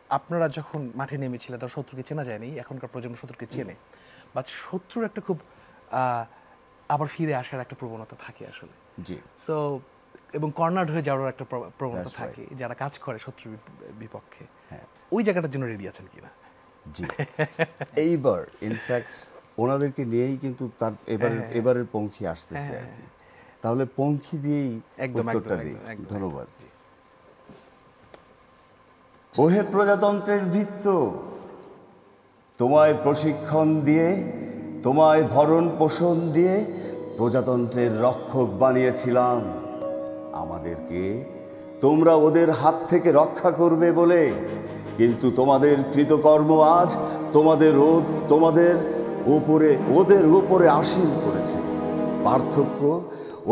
আপনারা যখন মাঠে নেমেছিলেন তখন শত্রুকে চেনা যায়নি, এখনকার প্রজন্ম শত্রুকে চেনে, বাট শত্রুর একটা খুব আবার ফিরে আসার একটা প্রবণতা থাকে আসলে। জি। সো এবং কর্নার হয়ে যাওয়ার একটা প্রবণতা থাকে যারা কাজ করে শত্রুর বিপক্ষে। ওই জায়গাটার জন্য রেডি আছেন কিনা? জি, এইবার ইনফ্যাক্ট ওনাদেরকে নিয়েই কিন্তু তার এবারের পঙ্খী আসতেছে আর কি। তাহলে পঙ্খী দিয়েই উত্তরটা দিই। ধন্যবাদ। ওহে প্রজাতন্ত্রের ভৃত্য, তোমায় প্রশিক্ষণ দিয়ে, তোমায় ভরণ পোষণ দিয়ে প্রজাতন্ত্রের রক্ষক বানিয়েছিলাম। আমাদেরকে তোমরা ওদের হাত থেকে রক্ষা করবে বলে, কিন্তু তোমাদের কৃতকর্ম আজ ওদের উপরে আসীন করেছে। পার্থক্য,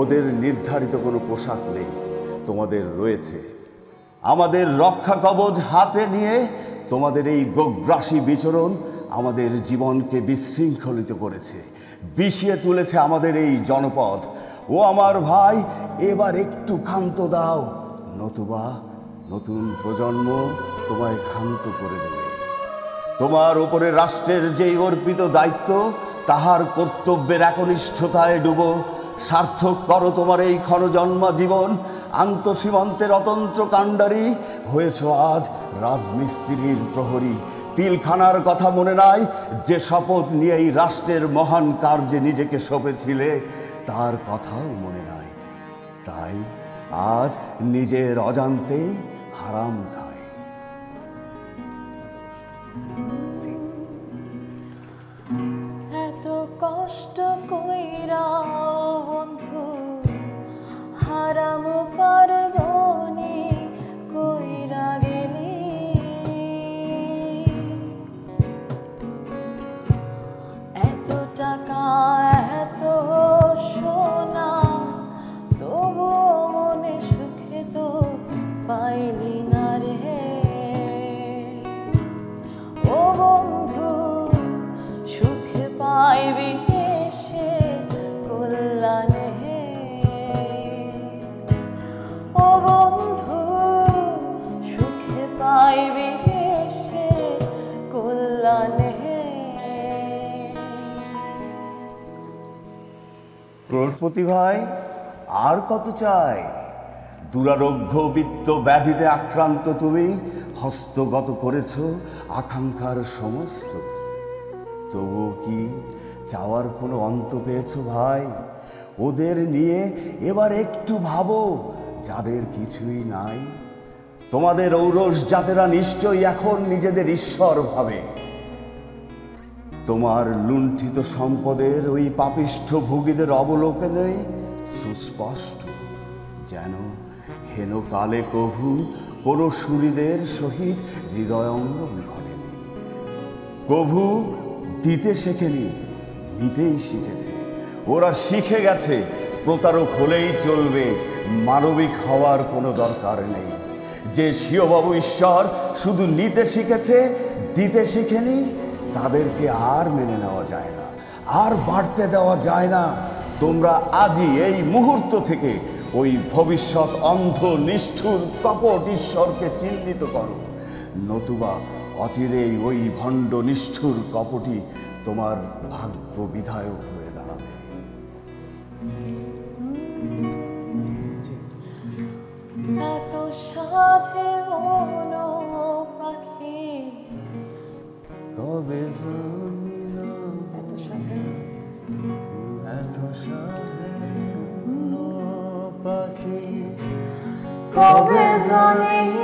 ওদের নির্ধারিত কোনো পোশাক নেই, তোমাদের রয়েছে। আমাদের রক্ষা কবচ হাতে নিয়ে তোমাদের এই গোগ্রাসী বিচরণ আমাদের জীবনকে বিশৃঙ্খলিত করেছে, বিষিয়ে তুলেছে আমাদের এই জনপদ। ও আমার ভাই, এবার একটু ক্ষান্ত দাও, নতুবা নতুন প্রজন্ম তোমায় ক্ষান্ত করে দেবে। তোমার উপরে রাষ্ট্রের যেই অর্পিত দায়িত্ব, তাহার কর্তব্যের একনিষ্ঠতায় ডুবো। সার্থক করো তোমার এই ক্ষণজন্মা জীবন। আন্তঃসীমান্তের অতন্ত্র কাণ্ডারি হয়েছ আজ রাজমিস্ত্রির প্রহরী। পিলখানার কথা মনে নাই, যে শপথ নিয়ে এই রাষ্ট্রের মহান কার্যে নিজেকে সঁপেছিলে, তার কথাও মনে নাই। তাই আজ নিজের অজান্তেই হারাম খায়। এত কষ্ট কইরা বন্ধু হারাম পারজনি কইরা গেলি, এত টাকা এত সোনা তবু মনে সুখে তো পাইলি না রে। ও বন্ধু সুখে পাইবি দেশে কল্যাণে, ও বন্ধু সুখে পাইবি দেশে কল্যাণে। ক্রোড়পতি ভাই, আর কত চাই? দুরারোগ্য বিত্ত ব্যাধিতে আক্রান্ত তুমি হস্তগত করেছ আকাঙ্ক্ষার সমস্ত। তবু কি চাওয়ার কোনো অন্ত পেয়েছ ভাই? ওদের নিয়ে এবার একটু ভাবো, যাদের কিছুই নাই। তোমাদের ঔরস জাতেরা নিশ্চয়ই এখন নিজেদের ঈশ্বর ভাবে। তোমার লুণ্ঠিত সম্পদের ওই পাপিষ্ঠ ভোগীদের অবলোকনে সুস্পষ্ট, যেন হেন কালে কভু কোনো শূরীদের সহিত হৃদয়ঙ্গম ঘটেনি। কভু দিতে শেখেনি, নিতেই শিখেছে। ওরা শিখে গেছে প্রতারক হলেই চলবে, মানবিক হওয়ার কোনো দরকার নেই। যে শিববাবু ঈশ্বর শুধু নিতে শিখেছে, দিতে শিখেনি, তাদেরকে আর মেনে নেওয়া যায় না, আর বাড়তে দেওয়া যায় না। তোমরা আজই এই মুহূর্ত থেকে ওই ভবিষ্যৎ অন্ধ নিষ্ঠুর কপট ঈশ্বরকে চিহ্নিত করো, নতুবা অচিরেই ওই ভণ্ড নিষ্ঠুর কপটি তোমার ভাগ্য বিধায়ক হয়ে দাঁড়াবে। এত সাধে মন পাখি কবে জমিল, এত সাধে মন পাখি কবে জানি